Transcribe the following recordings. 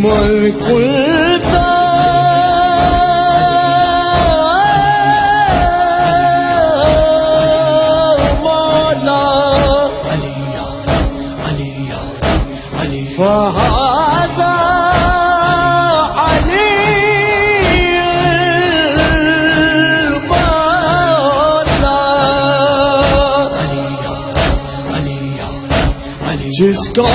ملک مولا فهذا علی المولا جس کا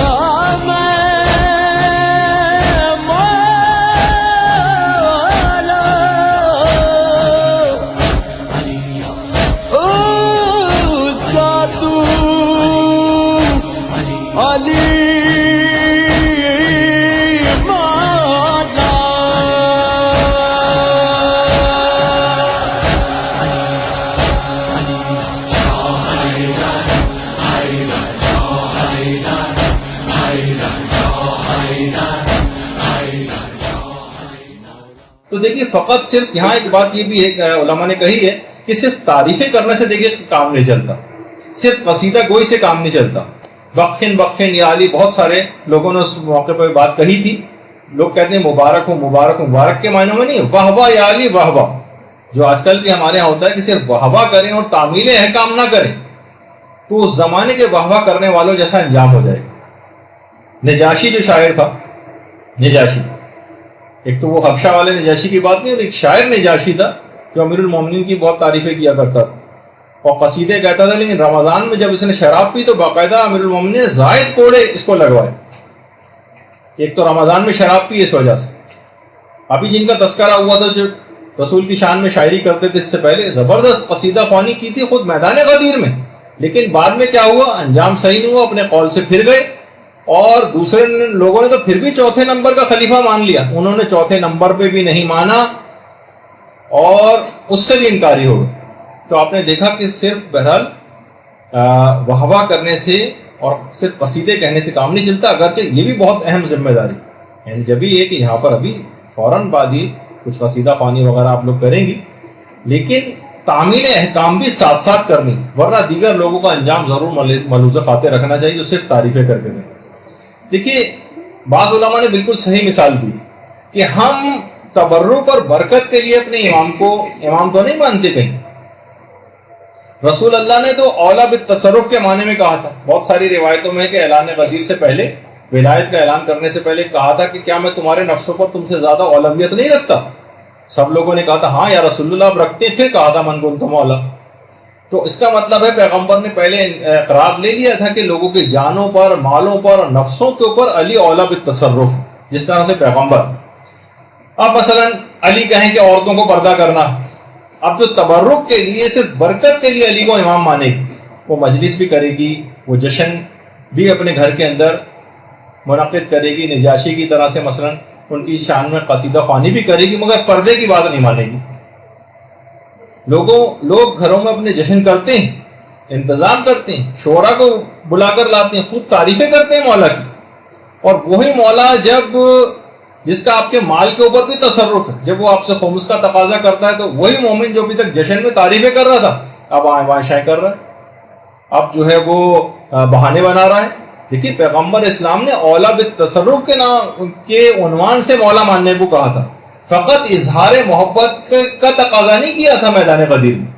تو دیکھیے فقط صرف یہاں ایک بات یہ بھی ایک علماء نے کہی ہے کہ صرف تعریفیں کرنے سے دیکھیے کام نہیں چلتا، صرف قصیدہ گوئی سے کام نہیں چلتا. بخن بخن یا علی، بہت سارے لوگوں نے اس موقع پر بات کہی تھی. لوگ کہتے ہیں مبارک ہو مبارک ہو، مبارک کے معنی میں نہیں، واہ واہ یا علی واہ واہ، جو آج کل بھی ہمارے یہاں ہوتا ہے کہ صرف واہ واہ کریں اور تعمیل احکام نہ کریں تو اس زمانے کے واہ واہ کرنے والوں جیسا انجام ہو جائے گا. نجاشی جو شاعر تھا، نجاشی، ایک تو وہ حبشہ والے نجاشی کی بات نہیں، اور ایک شاعر نجاشی تھا جو امیر المومنین کی بہت تعریفیں کیا کرتا تھا اور قصیدے کہتا تھا. لیکن رمضان میں جب اس نے شراب پی تو باقاعدہ امیر المومنین نے زائد کوڑے اس کو لگوائے. ایک تو رمضان میں شراب پی اس وجہ سے. ابھی جن کا تذکرہ ہوا تھا جو رسول کی شان میں شاعری کرتے تھے، اس سے پہلے زبردست قصیدہ خوانی کی تھی خود میدان غدیر میں، لیکن بعد میں کیا ہوا، انجام صحیح نہیں ہوا، اپنے قول سے پھر گئے اور دوسرے لوگوں نے تو پھر بھی چوتھے نمبر کا خلیفہ مان لیا. انہوں نے چوتھے نمبر پہ بھی نہیں مانا اور اس سے بھی انکاری ہو گئے. تو آپ نے دیکھا کہ صرف بہرحال واہ واہ کرنے سے اور صرف قصیدے کہنے سے کام نہیں چلتا، اگرچہ یہ بھی بہت اہم ذمہ داری ہے. جب یہ کہ یہاں پر ابھی فوراً بعد ہی کچھ قصیدہ خوانی وغیرہ آپ لوگ کریں گی، لیکن تعمیل احکام بھی ساتھ ساتھ کرنی، ورنہ دیگر لوگوں کا انجام ضرور ملوث خاطر رکھنا چاہیے جو صرف تعریفیں کر کے دیں. دیکھیے بعض علماء نے بالکل صحیح مثال دی کہ ہم تبرک اور برکت کے لیے اپنے امام کو امام تو نہیں مانتے کہیں. رسول اللہ نے تو اولا بالتصرف کے معنی میں کہا تھا. بہت ساری روایتوں میں کہ اعلان غدیر سے پہلے، ولایت کا اعلان کرنے سے پہلے کہا تھا کہ کیا میں تمہارے نفسوں پر تم سے زیادہ اولویت نہیں رکھتا؟ سب لوگوں نے کہا تھا ہاں یا رسول اللہ اب رکھتے ہیں. پھر کہا تھا من کنت مولا. تو اس کا مطلب ہے پیغمبر نے پہلے اقرار لے لیا تھا کہ لوگوں کی جانوں پر، مالوں پر اور نفسوں کے اوپر علی اولا بالتصرف، جس طرح سے پیغمبر. اب مثلا علی کہیں کہ عورتوں کو پردہ کرنا، اب جو تبرک کے لیے صرف برکت کے لیے علی کو امام مانے گی، وہ مجلس بھی کرے گی، وہ جشن بھی اپنے گھر کے اندر منعقد کرے گی نجاشی کی طرح سے، مثلا ان کی شان میں قصیدہ خوانی بھی کرے گی، مگر پردے کی بات نہیں مانے گی. لوگ گھروں میں اپنے جشن کرتے ہیں، انتظام کرتے ہیں، شعراء کو بلا کر لاتے ہیں، خوب تعریفیں کرتے ہیں مولا کی. اور وہی مولا جس کا آپ کے مال کے اوپر بھی تصرف ہے، جب وہ آپ سے خمس کا تقاضا کرتا ہے تو وہی مومن جو ابھی تک جشن میں تعریفیں کر رہا تھا اب آئیں بائیں شائیں کر رہا ہے، اب جو ہے وہ بہانے بنا رہا ہے. دیکھیے پیغمبر اسلام نے اولا بالتصرف کے عنوان سے مولا ماننے کو کہا تھا، فقط اظہار محبت کا تقاضا نہیں کیا تھا میدان غدیر میں.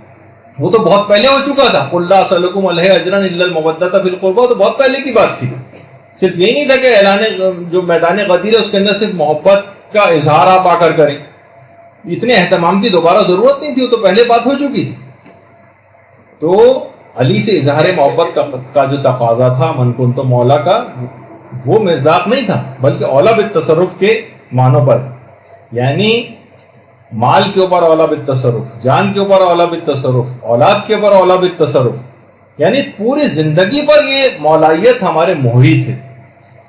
وہ تو بہت پہلے ہو چکا تھا، قل لا اسألکم علیہ اجرا الا المودۃ فی القربى، تو بہت پہلے کی بات تھی. صرف یہی نہیں تھا کہ اعلان جو میدان غدیر ہے اس کے اندر صرف محبت کا اظہار آپ آ کر کریں، اتنے اہتمام کی دوبارہ ضرورت نہیں تھی، وہ تو پہلے بات ہو چکی تھی. تو علی سے اظہار محبت کا جو تقاضا تھا من کنت مولا کا، وہ مصداق نہیں تھا بلکہ اولا بالتصرف کے معنوں پر، یعنی مال کے اوپر اولا بالتصرف، جان کے اوپر اولا بالتصرف، اولاد کے اوپر اولا بالتصرف، یعنی پوری زندگی پر یہ مولائیت ہمارے محیط ہے.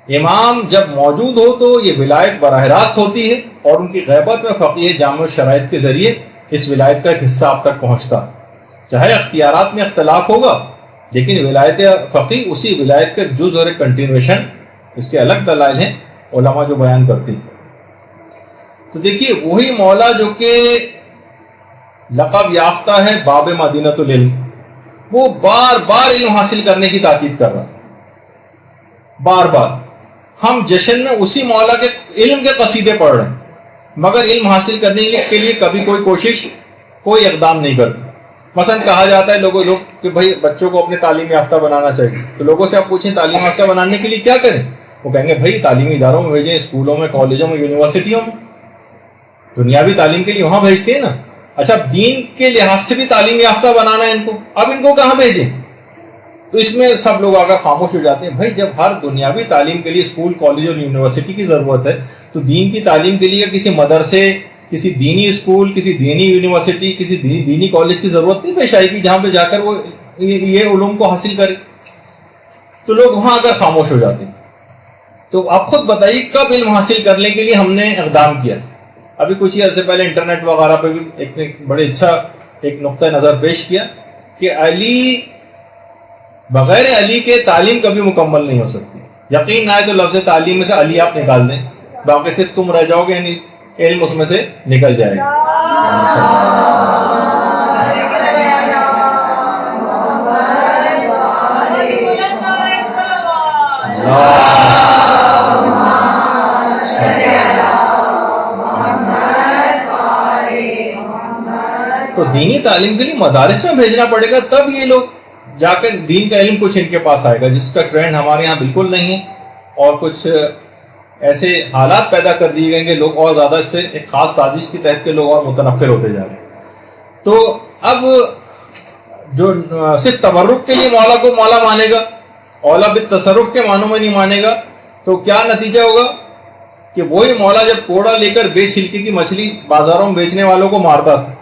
امام جب موجود ہو تو یہ ولایت براہ راست ہوتی ہے، اور ان کی غیبت میں فقیہ جامع شرائط کے ذریعے اس ولایت کا ایک حصہ آپ تک پہنچتا. چاہے اختیارات میں اختلاف ہوگا لیکن ولایت فقیہ اسی ولایت کا جز اور ایک کنٹینویشن، اس کے الگ دلائل ہیں علماء جو بیان کرتے ہیں. تو دیکھیے وہی مولا جو کہ لقب یافتہ ہے باب مدینۃ العلم، وہ بار بار علم حاصل کرنے کی تاکید کر رہا ہے، بار بار۔ ہم جشن میں اسی مولا کے علم کے قصیدے پڑھ رہے ہیں، مگر علم حاصل کرنے کے لیے کبھی کوئی کوشش، کوئی اقدام نہیں کرتے۔ مثلا کہا جاتا ہے لوگ کہ بھائی بچوں کو اپنے تعلیم یافتہ بنانا چاہیے، تو لوگوں سے آپ پوچھیں تعلیم یافتہ بنانے کے لیے کیا کریں، وہ کہیں گے بھائی تعلیمی اداروں میں بھیجیں، اسکولوں میں، کالجوں میں، یونیورسٹیوں میں، دنیاوی تعلیم کے لیے وہاں بھیجتے ہیں نا۔ اچھا دین کے لحاظ سے بھی تعلیم یافتہ بنانا ہے ان کو، اب ان کو کہاں بھیجیں؟ تو اس میں سب لوگ آ کر خاموش ہو جاتے ہیں۔ بھائی جب ہر دنیاوی تعلیم کے لیے اسکول، کالج اور یونیورسٹی کی ضرورت ہے، تو دین کی تعلیم کے لیے کسی مدرسے، کسی دینی اسکول، کسی دینی یونیورسٹی، کسی دینی کالج کی ضرورت نہیں پیش آئے گی جہاں پہ جا کر وہ یہ علوم کو حاصل کرے۔ تو لوگ وہاں آ کر خاموش ہو جاتے ہیں۔ تو آپ خود بتائیے کب علم حاصل کرنے کے لیے ہم نے اقدام کیا؟ ابھی کچھ ہی عرصے پہلے انٹرنیٹ وغیرہ پہ بھی ایک بڑے اچھا ایک نقطہ نظر پیش کیا کہ علی، بغیر علی کے تعلیم کبھی مکمل نہیں ہو سکتی۔ یقین نہ آئے تو لفظ تعلیم میں سے علی آپ نکال دیں، باقی صرف تم رہ جاؤ گے، یعنی علم اس میں سے نکل جائے گا۔ تو دینی تعلیم کے لیے مدارس میں بھیجنا پڑے گا، تب یہ لوگ جا کر دین کا علم کچھ ان کے پاس آئے گا، جس کا ٹرینڈ ہمارے یہاں بالکل نہیں ہے، اور کچھ ایسے حالات پیدا کر دیے گئے کہ لوگ اور زیادہ اس سے ایک خاص سازش کے تحت کے لوگ اور متنفر ہوتے جا رہے ہیں۔ تو اب جو صرف تبرک کے لیے مولا کو مولا مانے گا، اولا بالتصرف کے معنوں میں نہیں مانے گا، تو کیا نتیجہ ہوگا کہ وہی مولا جب کوڑا لے کر بے چھلکے کی مچھلی بازاروں میں بیچنے والوں کو مارتا تھا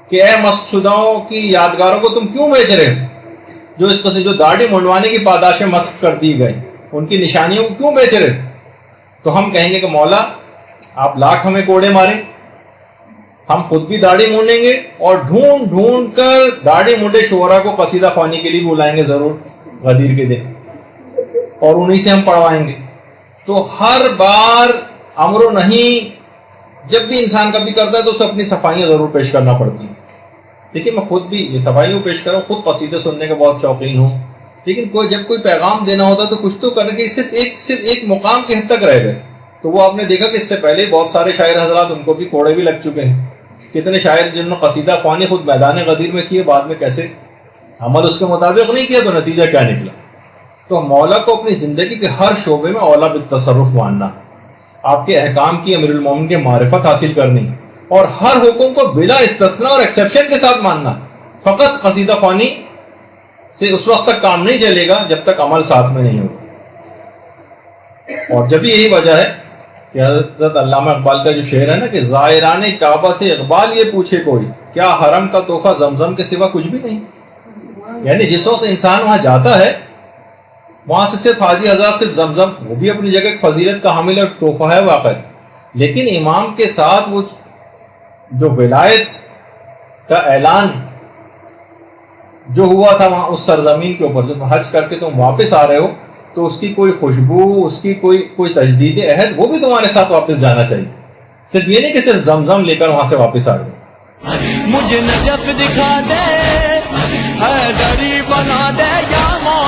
کہ اے مسخ شداؤں کی یادگاروں کو تم کیوں بیچ رہے ہو، جو اس قسم جو داڑھی منڈوانے کی پاداش میں مسخ کر دی گئی، ان کی نشانیوں کو کیوں بیچ رہے ہو؟ تو ہم کہیں گے کہ مولا آپ لاکھ ہمیں کوڑے مارے، ہم خود بھی داڑھی مونڈیں گے اور ڈھونڈ ڈھونڈ کر داڑھی منڈے شعراء کو قصیدہ خوانی کے لیے بلائیں گے ضرور غدیر کے دن، اور انہی سے ہم پڑھوائیں گے۔ تو ہر بار امر و نہیں جب بھی انسان کبھی کرتا ہے تو اسے اپنی صفائیاں ضرور پیش کرنا پڑتی ہیں۔ دیکھیے میں خود بھی یہ صفائیوں پیش کروں، خود قصیدے سننے کا بہت شوقین ہوں، لیکن جب کوئی پیغام دینا ہوتا تو کچھ تو کرنے کے صرف ایک مقام کے حد تک رہ گئے۔ تو وہ آپ نے دیکھا کہ اس سے پہلے بہت سارے شاعر حضرات ان کو بھی کوڑے بھی لگ چکے ہیں، کتنے شاعر جنہوں نے قصیدہ خوانی خود میدان غدیر میں کیے، بعد میں کیسے عمل اس کے مطابق نہیں کیا تو نتیجہ کیا نکلا۔ تو مولا کو اپنی زندگی کے ہر شعبے میں اولا بالتصرف ماننا، آپ کے احکام کی امیر المومن کے معرفت حاصل کرنی، اور ہر حکم کو بلا استثناء اور ایکسیپشن کے ساتھ ماننا۔ فقط قصیدہ خوانی سے اس وقت تک کام نہیں چلے گا جب تک عمل ساتھ میں نہیں ہوگا۔ اور جب یہی وجہ ہے کہ حضرت علامہ اقبال کا جو شعر ہے نا کہ زائران کعبہ سے اقبال یہ پوچھے کوئی، کیا حرم کا تحفہ زمزم کے سوا کچھ بھی نہیں؟ یعنی جس وقت انسان وہاں جاتا ہے وہاں سے صرف حاجی حضرات صرف زمزم، وہ بھی اپنی جگہ فضیلت کا حامل اور تحفہ ہے واقع، لیکن امام کے ساتھ وہ جو ولایت کا اعلان جو ہوا تھا وہاں اس سرزمین کے اوپر، جب حج کر کے تم واپس آ رہے ہو تو اس کی کوئی خوشبو، اس کی کوئی تجدید عہد وہ بھی تمہارے ساتھ واپس جانا چاہیے، صرف یہ نہیں کہ صرف زمزم لے کر وہاں سے واپس آ گئے۔ مجھے نجف دکھا دے، حیدری بنا دے یا مولا۔